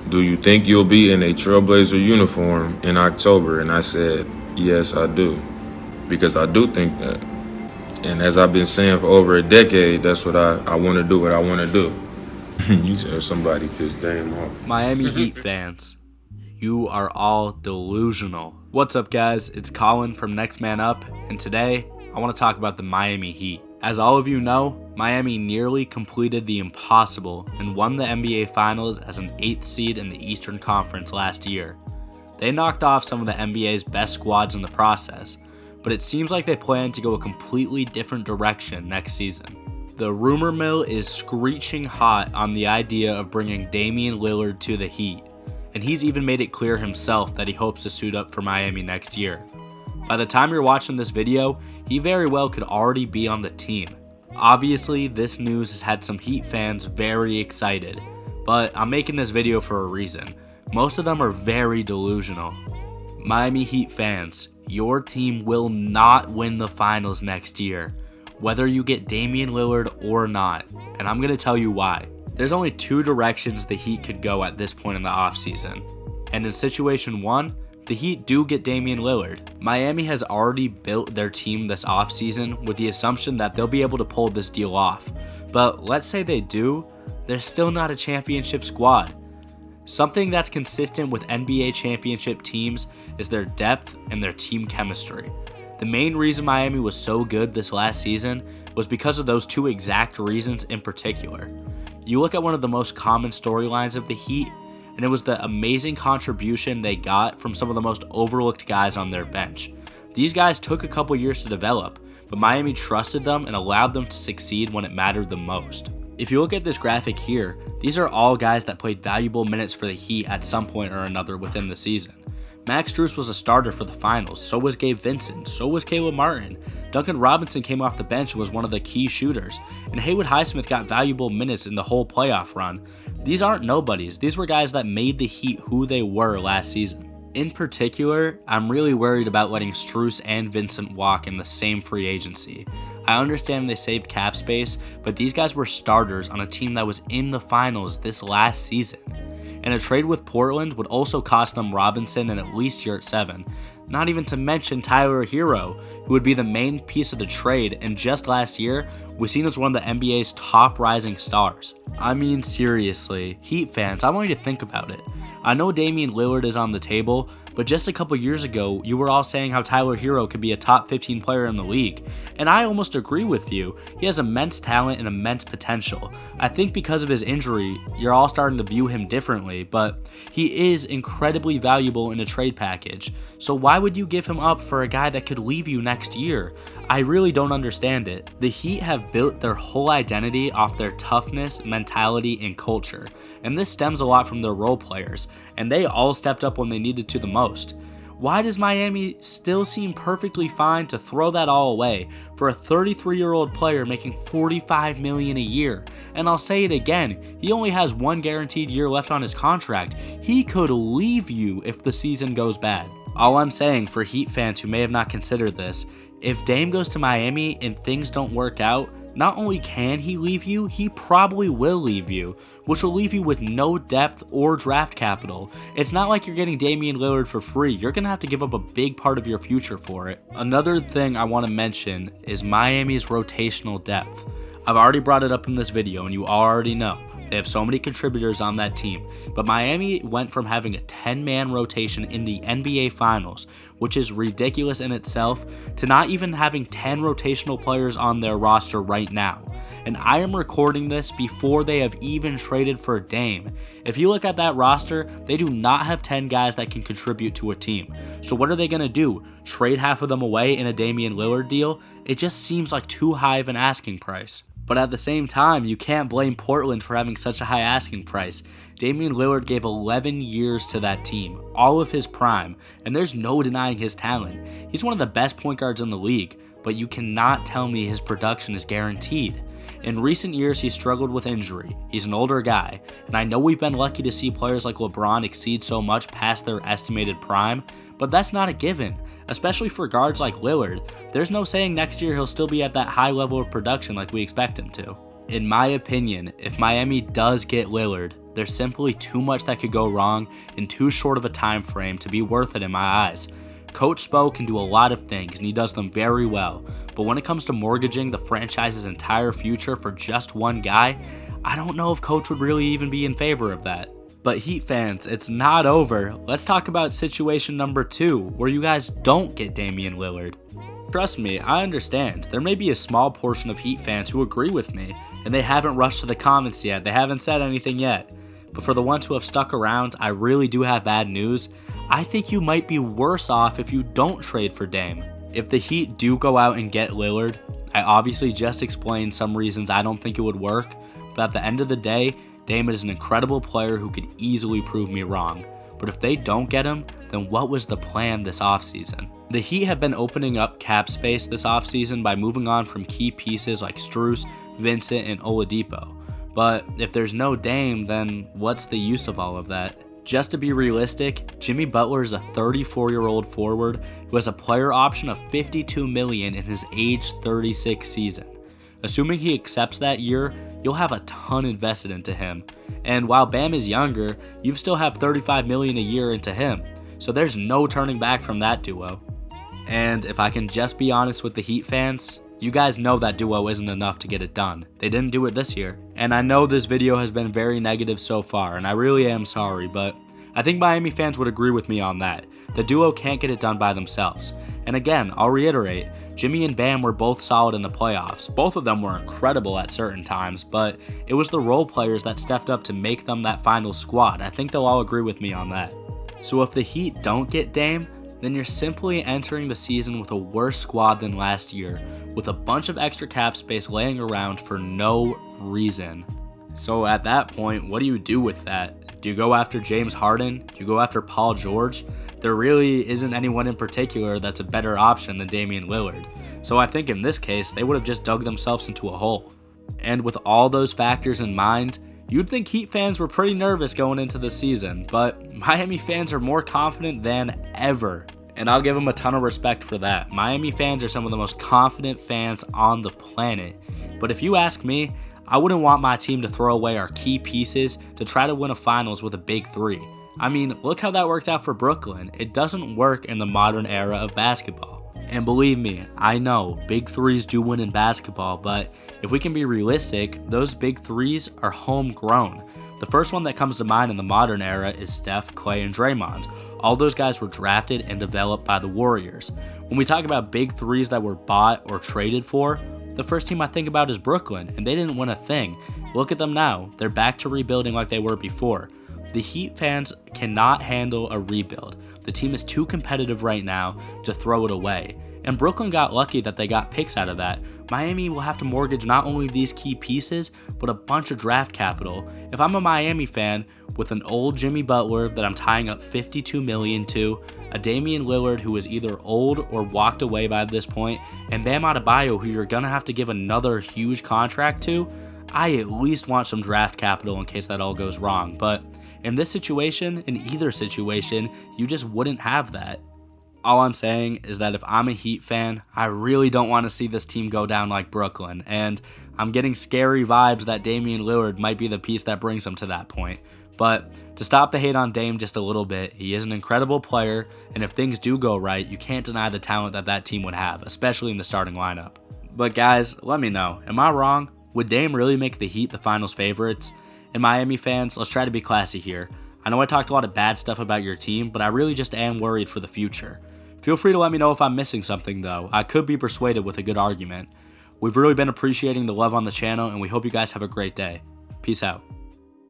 "Do you think you'll be in a Trailblazer uniform in October?" And I said, "Yes, I do." Because I do think that. And as I've been saying for over a decade, that's what I want to do, what I want to do. You said somebody pissed Dame off. Miami Heat fans, you are all delusional. What's up, guys? It's Colin from Next Man Up, and today I want to talk about the Miami Heat. As all of you know, Miami nearly completed the impossible and won the NBA Finals as an 8th seed in the Eastern Conference last year. They knocked off some of the NBA's best squads in the process, but it seems like they plan to go a completely different direction next season. The rumor mill is screeching hot on the idea of bringing Damian Lillard to the Heat, and he's even made it clear himself that he hopes to suit up for Miami next year. By the time you're watching this video, he very well could already be on the team. Obviously, this news has had some Heat fans very excited, but I'm making this video for a reason. Most of them are very delusional. Miami Heat fans, your team will not win the finals next year, whether you get Damian Lillard or not, and I'm going to tell you why. There's only two directions the Heat could go at this point in the offseason, and in situation one, the Heat do get Damian Lillard. Miami has already built their team this offseason with the assumption that they'll be able to pull this deal off, but let's say they do, they're still not a championship squad. Something that's consistent with NBA championship teams is their depth and their team chemistry. The main reason Miami was so good this last season was because of those two exact reasons in particular. You look at one of the most common storylines of the Heat, and it was the amazing contribution they got from some of the most overlooked guys on their bench. These guys took a couple years to develop, but Miami trusted them and allowed them to succeed when it mattered the most. If you look at this graphic here, these are all guys that played valuable minutes for the Heat at some point or another within the season. Max Strus was a starter for the finals, so was Gabe Vincent, so was Caleb Martin. Duncan Robinson came off the bench and was one of the key shooters, and Haywood Highsmith got valuable minutes in the whole playoff run. These aren't nobodies, these were guys that made the Heat who they were last season. In particular, I'm really worried about letting Strus and Vincent walk in the same free agency. I understand they saved cap space, but these guys were starters on a team that was in the finals this last season. And a trade with Portland would also cost them Robinson and at least Yurt 7. Not even to mention Tyler Hero, who would be the main piece of the trade, and just last year, was seen as one of the NBA's top rising stars. I mean, seriously, Heat fans, I want you to think about it. I know Damian Lillard is on the table, but just a couple years ago, you were all saying how Tyler Hero could be a top 15 player in the league, and I almost agree with you. He has immense talent and immense potential. I think because of his injury, you're all starting to view him differently, but he is incredibly valuable in a trade package. So why would you give him up for a guy that could leave you next year? I really don't understand it. The Heat have built their whole identity off their toughness, mentality, and culture, and this stems a lot from their role players, and they all stepped up when they needed to the most. Why does Miami still seem perfectly fine to throw that all away for a 33-year-old player making $45 million a year? And I'll say it again, he only has one guaranteed year left on his contract. He could leave you if the season goes bad. All I'm saying for Heat fans who may have not considered this, if Dame goes to Miami and things don't work out, not only can he leave you, he probably will leave you, which will leave you with no depth or draft capital. It's not like you're getting Damian Lillard for free. You're going to have to give up a big part of your future for it. Another thing I want to mention is Miami's rotational depth. I've already brought it up in this video and you already know. They have so many contributors on that team, but Miami went from having a 10-man rotation in the NBA Finals, which is ridiculous in itself, to not even having 10 rotational players on their roster right now. And I am recording this before they have even traded for Dame. If you look at that roster, they do not have 10 guys that can contribute to a team. So what are they going to do? Trade half of them away in a Damian Lillard deal? It just seems like too high of an asking price. But at the same time, you can't blame Portland for having such a high asking price. Damian Lillard gave 11 years to that team, all of his prime, and there's no denying his talent. He's one of the best point guards in the league, but you cannot tell me his production is guaranteed. In recent years, he struggled with injury. He's an older guy, and I know we've been lucky to see players like LeBron exceed so much past their estimated prime, but that's not a given, especially for guards like Lillard. There's no saying next year he'll still be at that high level of production like we expect him to. In my opinion, if Miami does get Lillard, There's simply too much that could go wrong in too short of a time frame to be worth it in my eyes. Coach Spo can do a lot of things, and he does them very well, but when it comes to mortgaging the franchise's entire future for just one guy, I don't know if Coach would really even be in favor of that. But Heat fans, it's not over. Let's talk about situation number 2, where you guys don't get Damian Lillard. Trust me, I understand. There may be a small portion of Heat fans who agree with me, and they haven't rushed to the comments yet. They haven't said anything yet. But for the ones who have stuck around, I really do have bad news. I think you might be worse off if you don't trade for Dame. If the Heat do go out and get Lillard, I obviously just explained some reasons I don't think it would work, but at the end of the day, Dame is an incredible player who could easily prove me wrong. But if they don't get him, then what was the plan this offseason? The Heat have been opening up cap space this offseason by moving on from key pieces like Strus, Vincent, and Oladipo. But if there's no Dame, then what's the use of all of that? Just to be realistic, Jimmy Butler is a 34-year-old forward who has a player option of $52 million in his age 36 season. Assuming he accepts that year, you'll have a ton invested into him. And while Bam is younger, you still have $35 million a year into him. So there's no turning back from that duo. And if I can just be honest with the Heat fans, you guys know that duo isn't enough to get it done. They didn't do it this year. And I know this video has been very negative so far, and I really am sorry, but I think Miami fans would agree with me on that. The duo can't get it done by themselves. And again, I'll reiterate, Jimmy and Bam were both solid in the playoffs. Both of them were incredible at certain times, but it was the role players that stepped up to make them that final squad. I think they'll all agree with me on that. So if the Heat don't get Dame, then you're simply entering the season with a worse squad than last year, with a bunch of extra cap space laying around for no reason. So at that point, what do you do with that? Do you go after James Harden? Do you go after Paul George? There really isn't anyone in particular that's a better option than Damian Lillard. So I think in this case, they would have just dug themselves into a hole. And with all those factors in mind, you'd think Heat fans were pretty nervous going into the season, but Miami fans are more confident than ever. And I'll give them a ton of respect for that. Miami fans are some of the most confident fans on the planet. But if you ask me, I wouldn't want my team to throw away our key pieces to try to win a finals with a big three. I mean, look how that worked out for Brooklyn. It doesn't work in the modern era of basketball. And believe me, I know big threes do win in basketball, but if we can be realistic, those big threes are homegrown. The first one that comes to mind in the modern era is Steph, Clay, and Draymond. All those guys were drafted and developed by the Warriors. When we talk about big threes that were bought or traded for, the first team I think about is Brooklyn, and they didn't win a thing. Look at them now. They're back to rebuilding like they were before. The Heat fans cannot handle a rebuild. The team is too competitive right now to throw it away. And Brooklyn got lucky that they got picks out of that. Miami will have to mortgage not only these key pieces, but a bunch of draft capital. If I'm a Miami fan with an old Jimmy Butler that I'm tying up $52 million to, a Damian Lillard who is either old or walked away by this point, and Bam Adebayo who you're gonna have to give another huge contract to, I at least want some draft capital in case that all goes wrong. But in this situation, in either situation, you just wouldn't have that. All I'm saying is that if I'm a Heat fan, I really don't want to see this team go down like Brooklyn, and I'm getting scary vibes that Damian Lillard might be the piece that brings them to that point. But to stop the hate on Dame just a little bit, he is an incredible player, and if things do go right, you can't deny the talent that that team would have, especially in the starting lineup. But guys, let me know, am I wrong? Would Dame really make the Heat the finals favorites? And Miami fans, let's try to be classy here. I know I talked a lot of bad stuff about your team, but I really just am worried for the future. Feel free to let me know if I'm missing something though. I could be persuaded with a good argument. We've really been appreciating the love on the channel, and we hope you guys have a great day. Peace out.